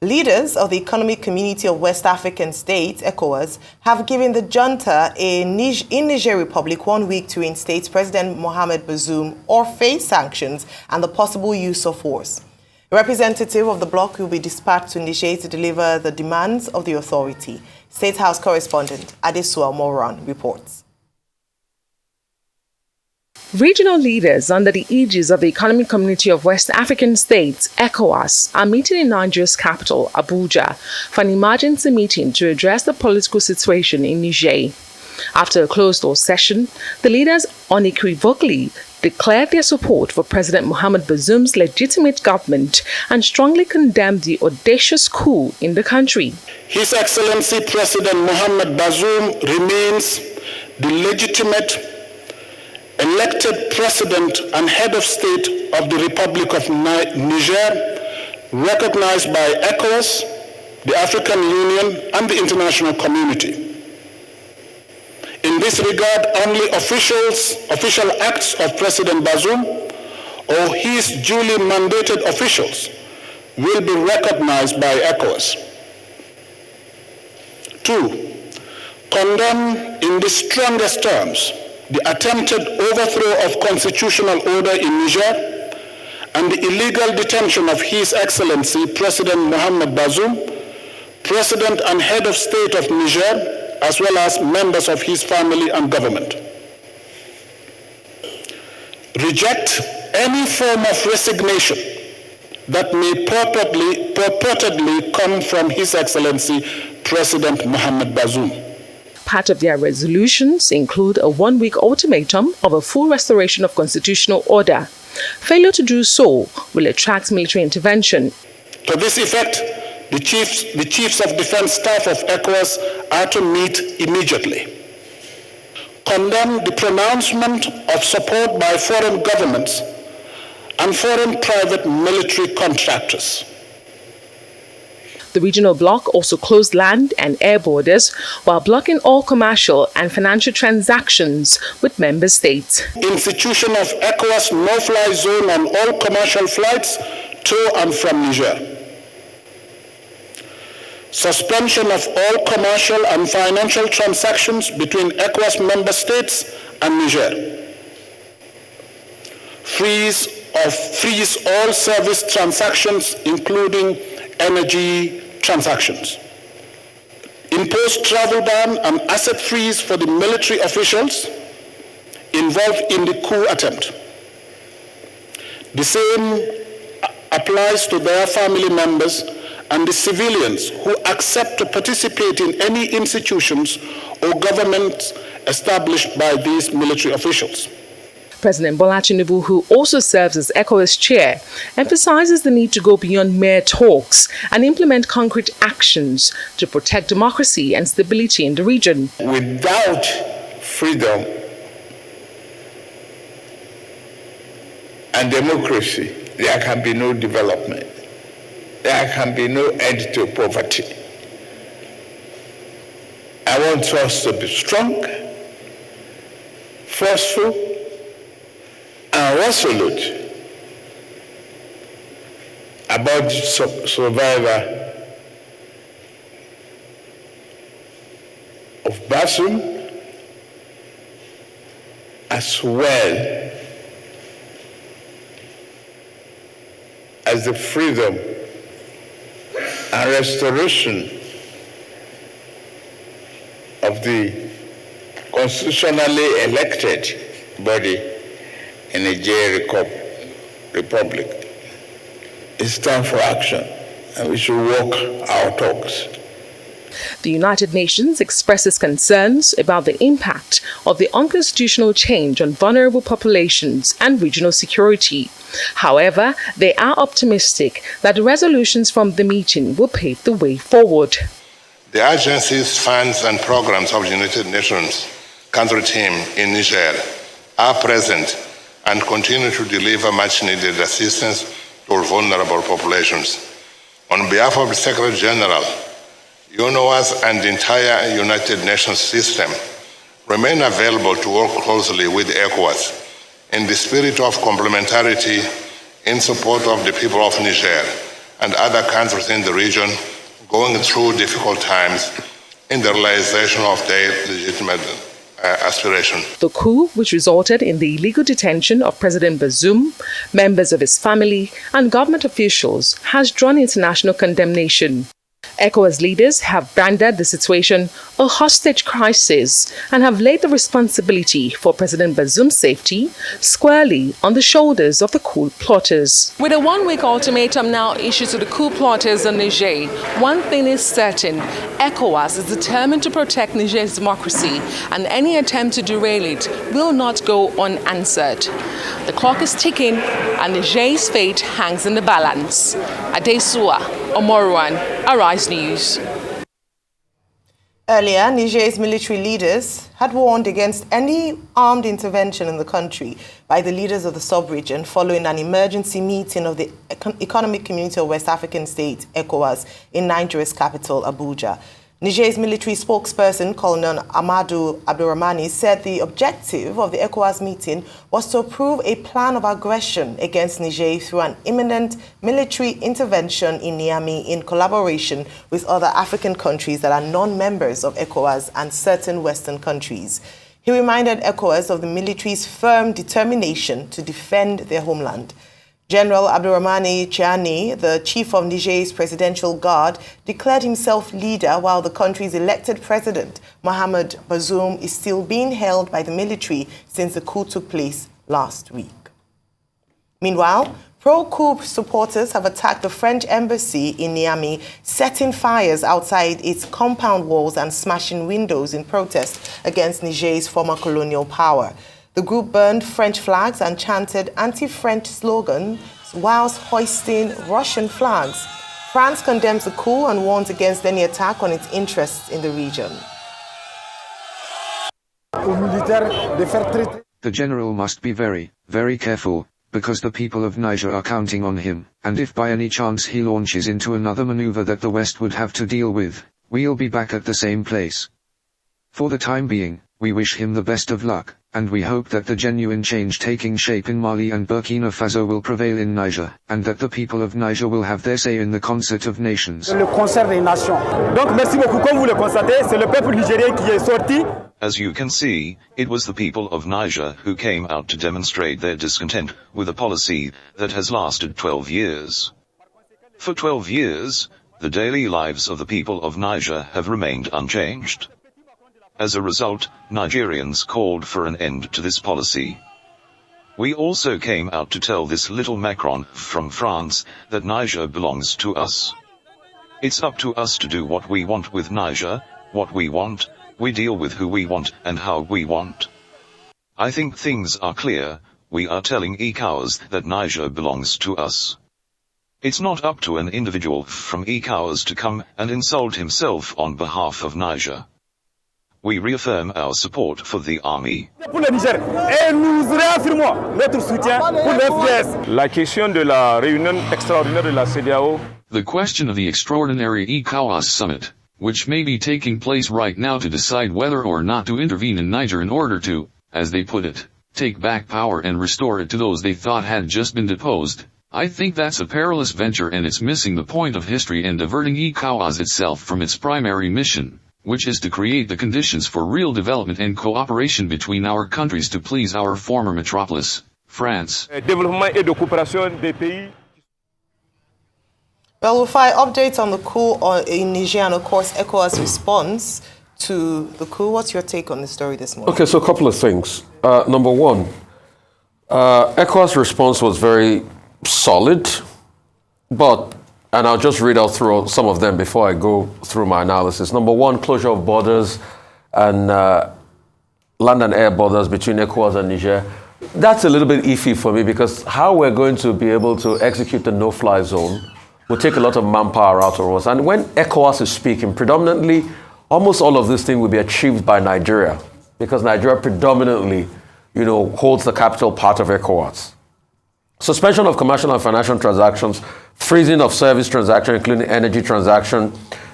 Leaders of the Economic Community of West African States, Ecowas, have given the junta in Niger Republic 1 week to reinstate President Mohamed Bazoum or face sanctions and the possible use of force. A representative of the bloc will be dispatched to Niger to deliver the demands of the authority. State House correspondent Adesua Moran reports. Regional leaders under the aegis of the Economic Community of West African States, Ecowas, are meeting in Niger's capital, Abuja, for an emergency meeting to address the political situation in Niger. After a closed-door session, the leaders unequivocally declared their support for President Mohamed Bazoum's legitimate government and strongly condemned the audacious coup in the country. His Excellency President Mohamed Bazoum remains the legitimate elected president and head of state of the Republic of Niger, recognized by Ecowas, the African Union, and the international community. In this regard, only official acts of President Bazoum or his duly mandated officials will be recognized by Ecowas. 2. Condemn in the strongest terms the attempted overthrow of constitutional order in Niger and the illegal detention of His Excellency President Mohamed Bazoum, President and Head of State of Niger, as well as members of his family and government. Reject any form of resignation that may purportedly come from His Excellency President Mohamed Bazoum. Part of their resolutions include a 1-week ultimatum of a full restoration of constitutional order. Failure to do so will attract military intervention. To this effect, the chiefs of defense staff of Ecowas are to meet immediately. Condemn the pronouncement of support by foreign governments and foreign private military contractors. The regional bloc also closed land and air borders while blocking all commercial and financial transactions with member states. Institution of Ecowas no-fly zone on all commercial flights to and from Niger. Suspension of all commercial and financial transactions between Ecowas member states and Niger. Freeze all service transactions, including energy transactions. Impose travel ban and asset freeze for the military officials involved in the coup attempt. The same applies to their family members and the civilians who accept to participate in any institutions or governments established by these military officials. President Bola Tinubu, who also serves as ECOWAS chair, emphasizes the need to go beyond mere talks and implement concrete actions to protect democracy and stability in the region. Without freedom and democracy, there can be no development. There can be no end to poverty. I want us to be strong, forceful, and resolute about the survival of Bazoum, as well as the freedom and restoration of the constitutionally elected body in the Niger Republic. It's time for action, and we should walk our talks. The United Nations expresses concerns about the impact of the unconstitutional change on vulnerable populations and regional security. However, they are optimistic that the resolutions from the meeting will pave the way forward. The agencies, funds, and programs of the United Nations country team in Niger are present and continue to deliver much-needed assistance to vulnerable populations. On behalf of the Secretary General, UNOWAS and the entire United Nations system remain available to work closely with ECOWAS in the spirit of complementarity in support of the people of Niger and other countries in the region going through difficult times in the realization of their legitimate aspiration. The coup, which resulted in the illegal detention of President Bazoum, members of his family, and government officials, has drawn international condemnation. ECOWAS leaders have branded the situation a hostage crisis and have laid the responsibility for President Bazoum's safety squarely on the shoulders of the coup plotters. With a one-week ultimatum now issued to the coup plotters in Niger, one thing is certain: ECOWAS is determined to protect Niger's democracy, and any attempt to derail it will not go unanswered. The clock is ticking, and Niger's fate hangs in the balance. Adesua Omoruan, Arise News. Earlier, Niger's military leaders had warned against any armed intervention in the country by the leaders of the sub-region following an emergency meeting of the Economic Community of West African States, ECOWAS, in Niger's capital, Abuja. Niger's military spokesperson, Colonel Amadou Abdurrahmani, said the objective of the ECOWAS meeting was to approve a plan of aggression against Niger through an imminent military intervention in Niamey in collaboration with other African countries that are non-members of ECOWAS and certain Western countries. He reminded ECOWAS of the military's firm determination to defend their homeland. General Abdurrahmani Chiani, the chief of Niger's presidential guard, declared himself leader while the country's elected president, Mohamed Bazoum, is still being held by the military since the coup took place last week. Meanwhile, pro-coup supporters have attacked the French embassy in Niamey, setting fires outside its compound walls and smashing windows in protest against Niger's former colonial power. The group burned French flags and chanted anti-French slogans whilst hoisting Russian flags. France condemns the coup and warns against any attack on its interests in the region. The general must be very, very careful, because the people of Niger are counting on him, and if by any chance he launches into another maneuver that the West would have to deal with, we'll be back at the same place. For the time being, we wish him the best of luck, and we hope that the genuine change taking shape in Mali and Burkina Faso will prevail in Niger, and that the people of Niger will have their say in the concert of nations. Le concert des nations. Donc merci beaucoup. Comme vous le constatez, c'est le peuple nigérien qui est sorti. As you can see, it was the people of Niger who came out to demonstrate their discontent with a policy that has lasted 12 years. For 12 years, the daily lives of the people of Niger have remained unchanged. As a result, Nigerians called for an end to this policy. We also came out to tell this little Macron from France that Niger belongs to us. It's up to us to do what we want with Niger, what we want, we deal with who we want and how we want. I think things are clear. We are telling ECOWAS that Niger belongs to us. It's not up to an individual from ECOWAS to come and insult himself on behalf of Niger. We reaffirm our support for the army. La question de la réunion extraordinaire de la CEDEAO. The question of the extraordinary ECOWAS summit, which may be taking place right now to decide whether or not to intervene in Niger in order to, as they put it, take back power and restore it to those they thought had just been deposed. I think that's a perilous venture, and it's missing the point of history and diverting ECOWAS itself from its primary mission, which is to create the conditions for real development and cooperation between our countries to please our former metropolis, France. Développement et de coopération des pays. Well, we'll find updates on the coup in Niger and, of course, ECOWAS' response to the coup. What's your take on the story this morning? Okay, so a couple of things. Number one, ECOWAS' response was very solid, and I'll just read out through some of them before I go through my analysis. Number one, closure of borders and land and air borders between ECOWAS and Niger. That's a little bit iffy for me, because how we're going to be able to execute the no-fly zone will take a lot of manpower out of us. And when ECOWAS is speaking, predominantly, almost all of this thing will be achieved by Nigeria, because Nigeria predominantly, holds the capital part of ECOWAS. Suspension of commercial and financial transactions, freezing of service transactions, including energy transaction,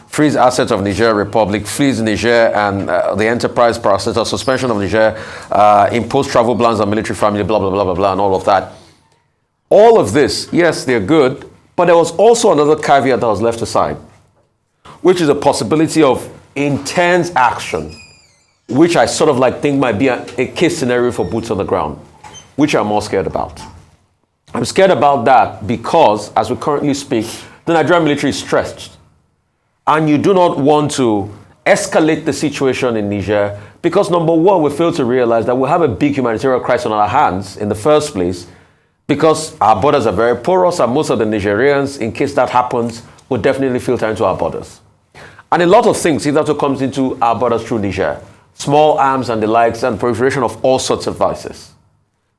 freeze assets of Niger Republic, freeze Niger and the enterprise processor, suspension of Niger, impose travel bans on military family, blah, blah, blah, blah, blah, and all of that. All of this, yes, they're good, But there was also another caveat that was left aside, which is a possibility of intense action, which I sort of think might be a case scenario for boots on the ground, which I'm more scared about. I'm scared about that because, as we currently speak, the Nigerian military is stressed. And you do not want to escalate the situation in Niger because, number one, we fail to realize that we have a big humanitarian crisis on our hands in the first place because our borders are very porous and most of the Nigerians, in case that happens, will definitely filter into our borders. And a lot of things either comes into our borders through Niger, small arms and the likes and proliferation of all sorts of vices.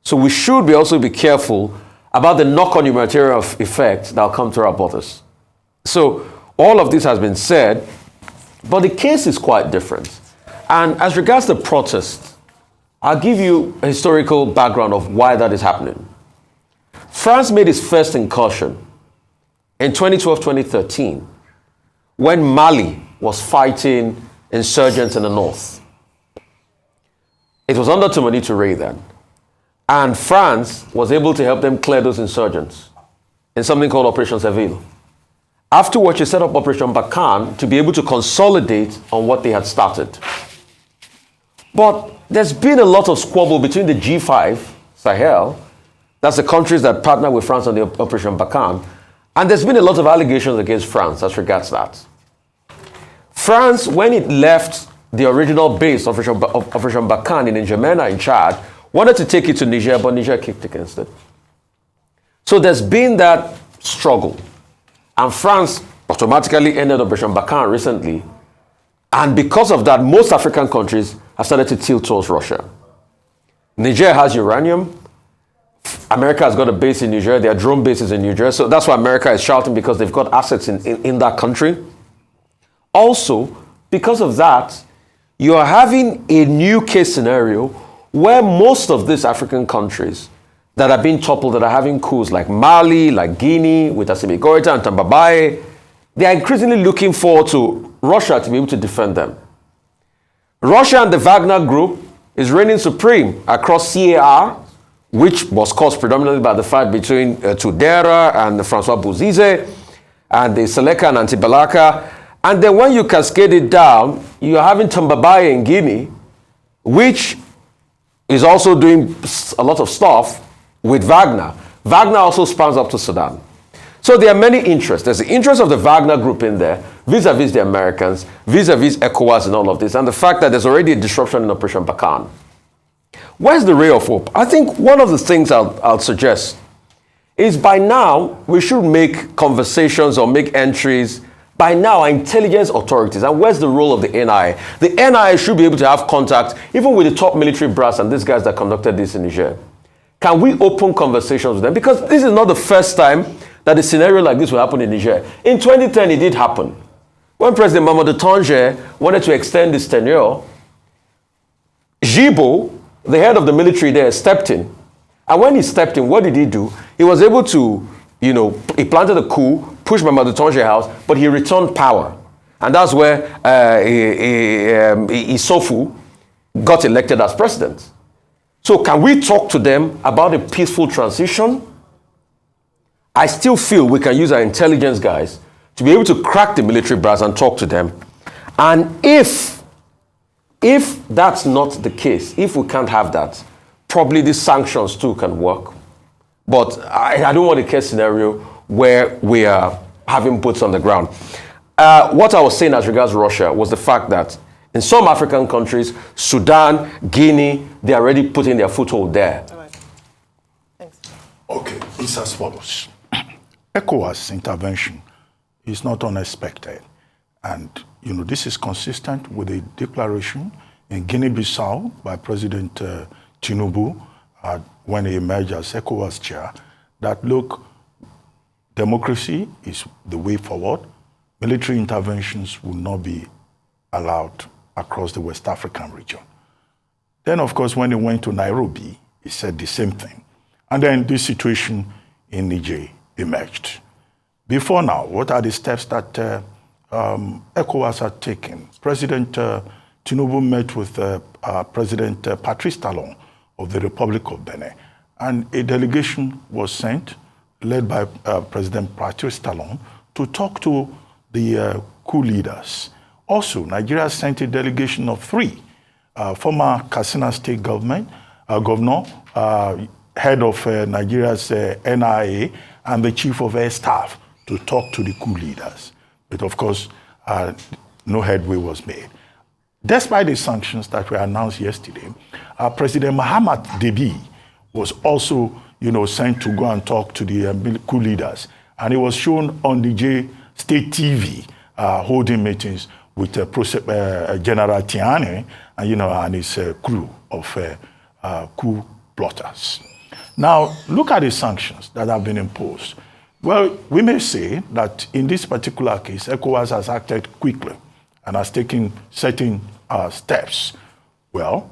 So we should also be careful about the knock-on humanitarian effects that will come to our borders. So all of this has been said, but the case is quite different. And as regards the protest, I'll give you a historical background of why that is happening. France made its first incursion in 2012-2013 when Mali was fighting insurgents in the north. It was under Tumani Touré then. And France was able to help them clear those insurgents in something called Operation Seville. Afterwards, she set up Operation Bakan to be able to consolidate on what they had started. But there's been a lot of squabble between the G5, Sahel, that's the countries that partner with France on the Operation Bakan, and there's been a lot of allegations against France as regards that. France, when it left the original base of Operation Bakan in N'Djamena in Chad, wanted to take it to Niger, but Niger kicked against it. So there's been that struggle. And France automatically ended Operation Bakan recently. And because of that, most African countries have started to tilt towards Russia. Niger has uranium. America has got a base in Niger. There are drone bases in Niger. So that's why America is shouting, because they've got assets in that country. Also, because of that, you are having a new case scenario where most of these African countries that are being toppled, that are having coups like Mali, like Guinea, with Assimi Goïta and Tambabaye, they are increasingly looking forward to Russia to be able to defend them. Russia and the Wagner Group is reigning supreme across CAR, which was caused predominantly by the fight between Tudera and Francois Bouzize, and the Seleka and Antibalaka. And then when you cascade it down, you are having Tambabaye in Guinea, which is also doing a lot of stuff with Wagner. Wagner also spans up to Sudan. So there are many interests. There's the interest of the Wagner Group in there, vis-a-vis the Americans, vis-a-vis ECOWAS and all of this, and the fact that there's already a disruption in Operation Bakan. Where's the ray of hope? I think one of the things I'll suggest is by now, we should make conversations or make entries. By now, our intelligence authorities, and where's the role of the NIA? The NIA should be able to have contact, even with the top military brass and these guys that conducted this in Niger. Can we open conversations with them? Because this is not the first time that a scenario like this will happen in Niger. In 2010, it did happen. When President Mamadou Tandja wanted to extend his tenure, Jibo, the head of the military there, stepped in. And when he stepped in, what did he do? He was able to, he planted a coup, pushed Mamadou Tandja out, but he returned power. And that's where Issoufou got elected as president. So can we talk to them about a peaceful transition? I still feel we can use our intelligence guys to be able to crack the military brass and talk to them. And if that's not the case, if we can't have that, probably these sanctions too can work. But I don't want a case scenario where we are having boots on the ground. What I was saying as regards Russia was the fact that in some African countries, Sudan, Guinea, they are already putting their foothold there. All right. Thanks. Okay, it's as follows. ECOWAS intervention is not unexpected. And, this is consistent with a declaration in Guinea-Bissau by President Tinubu when he emerged as ECOWAS chair, that, look, democracy is the way forward. Military interventions will not be allowed across the West African region. Then, of course, when he went to Nairobi, he said the same thing. And then this situation in Niger emerged. Before now, what are the steps that ECOWAS had taken? President Tinubu met with President Patrice Talon of the Republic of Benin, and a delegation was sent led by President Patrice Talon, to talk to the coup leaders. Also, Nigeria sent a delegation of 3, former Katsina State governor, head of Nigeria's NIA, and the chief of air staff to talk to the coup leaders. But of course, no headway was made. Despite the sanctions that were announced yesterday, President Muhammad Debi was also, sent to go and talk to the coup leaders. And he was shown on the J State TV holding meetings with General Tiani and his crew of coup plotters. Now, look at the sanctions that have been imposed. Well, we may say that in this particular case, Ecowas has acted quickly and has taken certain steps. Well,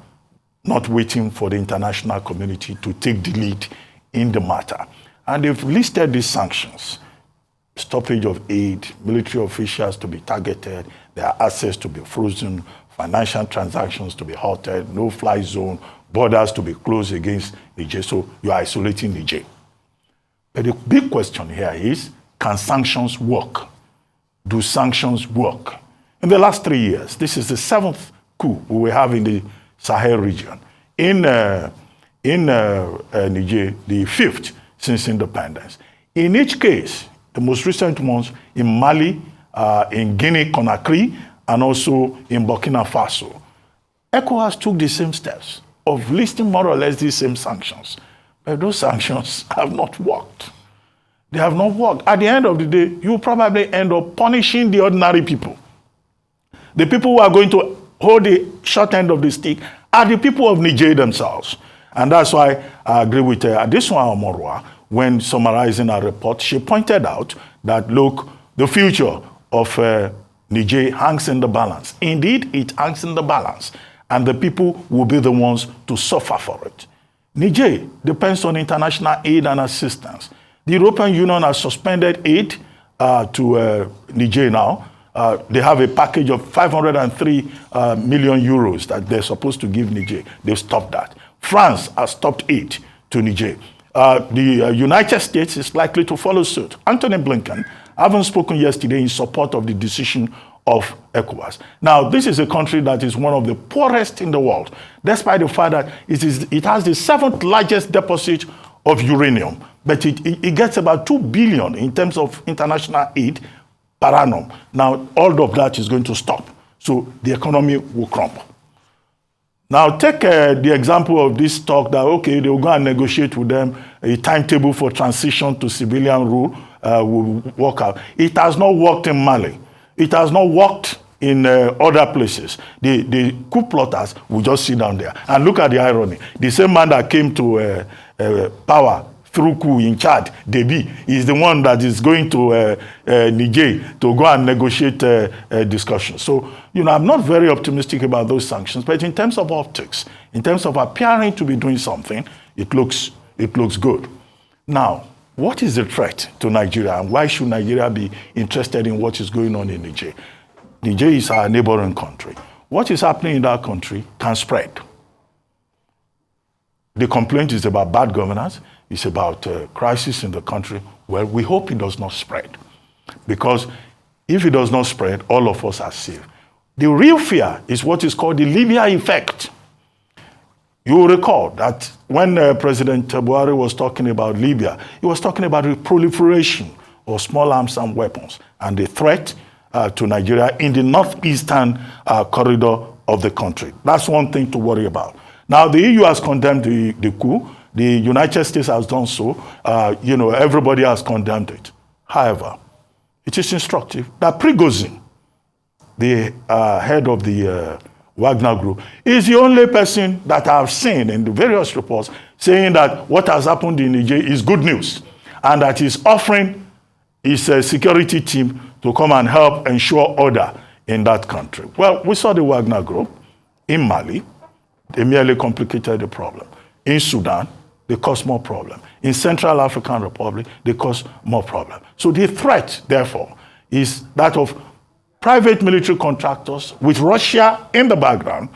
not waiting for the international community to take the lead in the matter. And they've listed these sanctions: stoppage of aid, military officials to be targeted, their assets to be frozen, financial transactions to be halted, no-fly zone, borders to be closed against Niger. So you are isolating Niger. But the big question here is, can sanctions work? Do sanctions work? In the last 3 years, this is the 7th coup we will have in the Sahel region. In Niger, the 5th since independence. In each case, the most recent ones in Mali, in Guinea-Conakry, and also in Burkina Faso, ECOWAS took the same steps of listing more or less the same sanctions. But those sanctions have not worked. They have not worked. At the end of the day, you will probably end up punishing the ordinary people. The people who are going to hold the short end of the stick are the people of Niger themselves. And that's why I agree with Adesua Omorua when summarizing her report. She pointed out that, look, the future of Niger hangs in the balance. Indeed, it hangs in the balance. And the people will be the ones to suffer for it. Niger depends on international aid and assistance. The European Union has suspended aid to Niger now. They have a package of 503 million euros that they're supposed to give Niger. They've stopped that. France has stopped aid to Niger. The United States is likely to follow suit. Anthony Blinken, having spoken yesterday in support of the decision of ECOWAS. Now, this is a country that is one of the poorest in the world, despite the fact that it has the 7th largest deposit of uranium, but it gets about 2 billion in terms of international aid per annum. Now, all of that is going to stop, so the economy will crumble. Now, take the example of this talk that, okay, they will go and negotiate with them, a timetable for transition to civilian rule will work out. It has not worked in Mali. It has not worked in other places. The coup plotters will just sit down there. And look at the irony. The same man that came to power through coup in Chad, Debi, is the one that is going to Niger to go and negotiate discussions. So, I'm not very optimistic about those sanctions, but in terms of optics, in terms of appearing to be doing something, it looks good. Now, what is the threat to Nigeria, and why should Nigeria be interested in what is going on in Niger? Niger is our neighboring country. What is happening in that country can spread. The complaint is about bad governance. It's about crisis in the country. Well, we hope it does not spread. Because if it does not spread, all of us are safe. The real fear is what is called the Libya effect. You will recall that when President Buhari was talking about Libya, he was talking about the proliferation of small arms and weapons and the threat to Nigeria in the northeastern corridor of the country. That's one thing to worry about. Now, the EU has condemned the coup. The United States has done so. Everybody has condemned it. However, it is instructive that Prigozhin, the head of the Wagner Group, is the only person that I have seen in the various reports saying that what has happened in Niger is good news and that he's offering his security team to come and help ensure order in that country. Well, we saw the Wagner Group in Mali. They merely complicated the problem. In Sudan, they caused more problem. In Central African Republic, they caused more problem. So the threat, therefore, is that of private military contractors with Russia in the background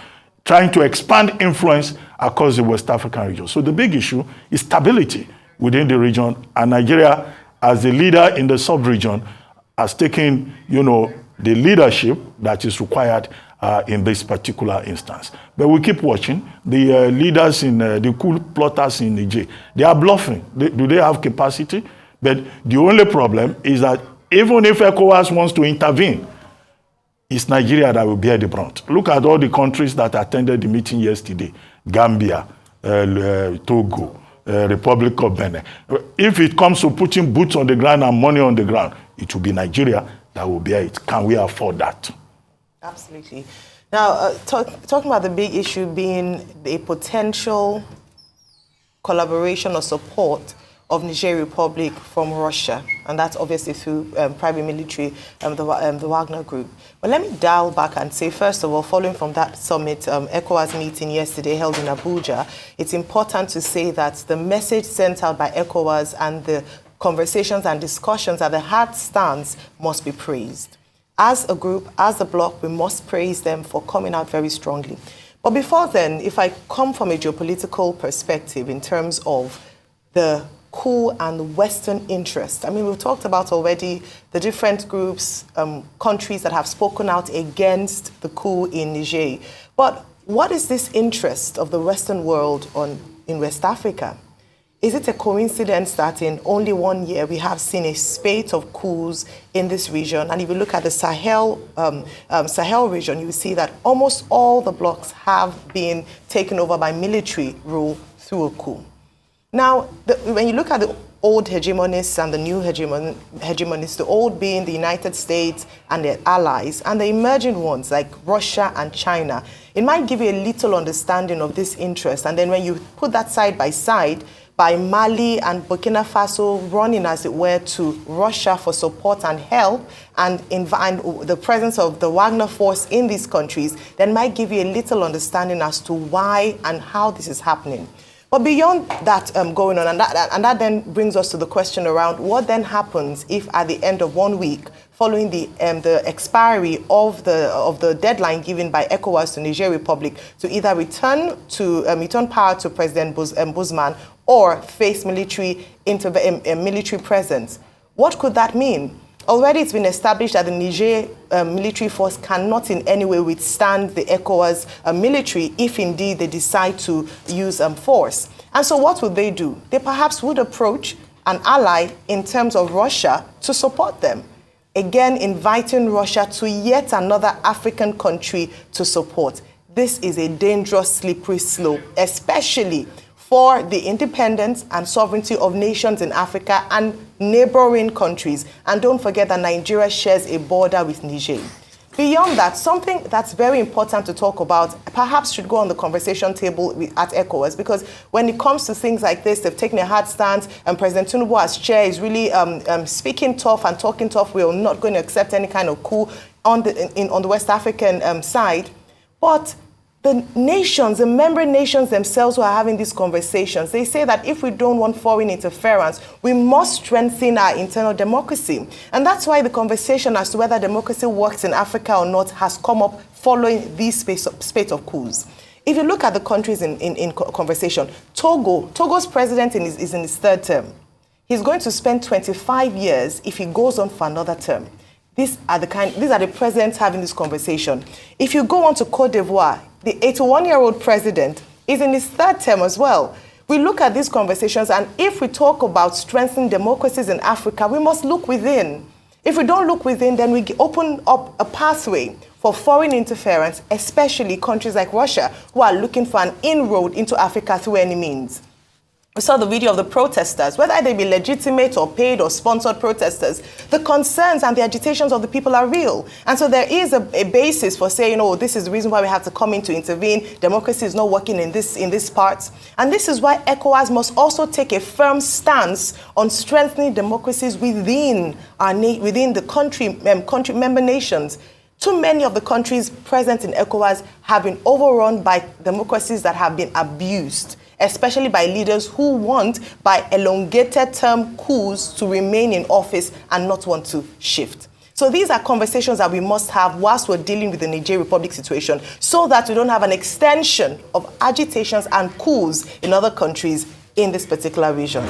trying to expand influence across the West African region. So the big issue is stability within the region, and Nigeria, as the leader in the sub-region, has taken, the leadership that is required in this particular instance. But we keep watching. The leaders the coup plotters in Niger, they are bluffing. Do they have capacity? But the only problem is that even if ECOWAS wants to intervene, it's Nigeria that will bear the brunt. Look at all the countries that attended the meeting yesterday. Gambia, Togo, Republic of Benin. If it comes to putting boots on the ground and money on the ground, it will be Nigeria that will bear it. Can we afford that? Absolutely. Now, talking about the big issue being a potential collaboration or support of Niger Republic from Russia, and that's obviously through private military, the Wagner Group. But let me dial back and say, first of all, following from that summit, ECOWAS meeting yesterday held in Abuja, it's important to say that the message sent out by ECOWAS and the conversations and discussions at the hard stance must be praised. As a group, as a bloc, we must praise them for coming out very strongly. But before then, if I come from a geopolitical perspective in terms of the coup and Western interest, I mean, we've talked about already the different groups, countries that have spoken out against the coup in Niger. But what is this interest of the Western world in West Africa? Is it a coincidence that in only 1 year we have seen a spate of coups in this region? And if you look at the Sahel region, you see that almost all the blocs have been taken over by military rule through a coup. Now, when you look at the old hegemonists and the new hegemonists, the old being the United States and their allies, and the emerging ones like Russia and China, it might give you a little understanding of this interest. And then when you put that side by side, by Mali and Burkina Faso running, as it were, to Russia for support and help, and the presence of the Wagner force in these countries, then might give you a little understanding as to why and how this is happening. But beyond that going on, and that then brings us to the question around what then happens if at the end of 1 week, following the expiry of the deadline given by ECOWAS to Niger Republic to either return power to President Bouzman or face military presence. What could that mean? Already it's been established that the Niger military force cannot in any way withstand the ECOWAS military if indeed they decide to use force. And so what would they do? They perhaps would approach an ally in terms of Russia to support them. Again, inviting Russia to yet another African country to support. This is a dangerous, slippery slope, especially for the independence and sovereignty of nations in Africa and neighboring countries. And don't forget that Nigeria shares a border with Niger. Beyond that, something that's very important to talk about perhaps should go on the conversation table at ECOWAS, because when it comes to things like this, they've taken a hard stance, and President Tinubu as chair is really speaking tough and talking tough. We're not going to accept any kind of coup on the West African side. But the nations, the member nations themselves who are having these conversations, they say that if we don't want foreign interference, we must strengthen our internal democracy. And that's why the conversation as to whether democracy works in Africa or not has come up following these spate of coups. If you look at the countries in conversation, Togo's president is in his third term. He's going to spend 25 years if he goes on for another term. These are the presidents having this conversation. If you go on to Côte d'Ivoire, the 81-year-old president is in his third term as well. We look at these conversations, and if we talk about strengthening democracies in Africa, we must look within. If we don't look within, then we open up a pathway for foreign interference, especially countries like Russia, who are looking for an inroad into Africa through any means. We saw the video of the protesters, whether they be legitimate or paid or sponsored protesters. The concerns and the agitations of the people are real. And so there is a basis for saying, oh, this is the reason why we have to come in to intervene. Democracy is not working in this part. And this is why ECOWAS must also take a firm stance on strengthening democracies within the country member nations. Too many of the countries present in ECOWAS have been overrun by democracies that have been abused, especially by leaders who want, by elongated term coups, to remain in office and not want to shift. So these are conversations that we must have whilst we're dealing with the Niger Republic situation, so that we don't have an extension of agitations and coups in other countries in this particular region.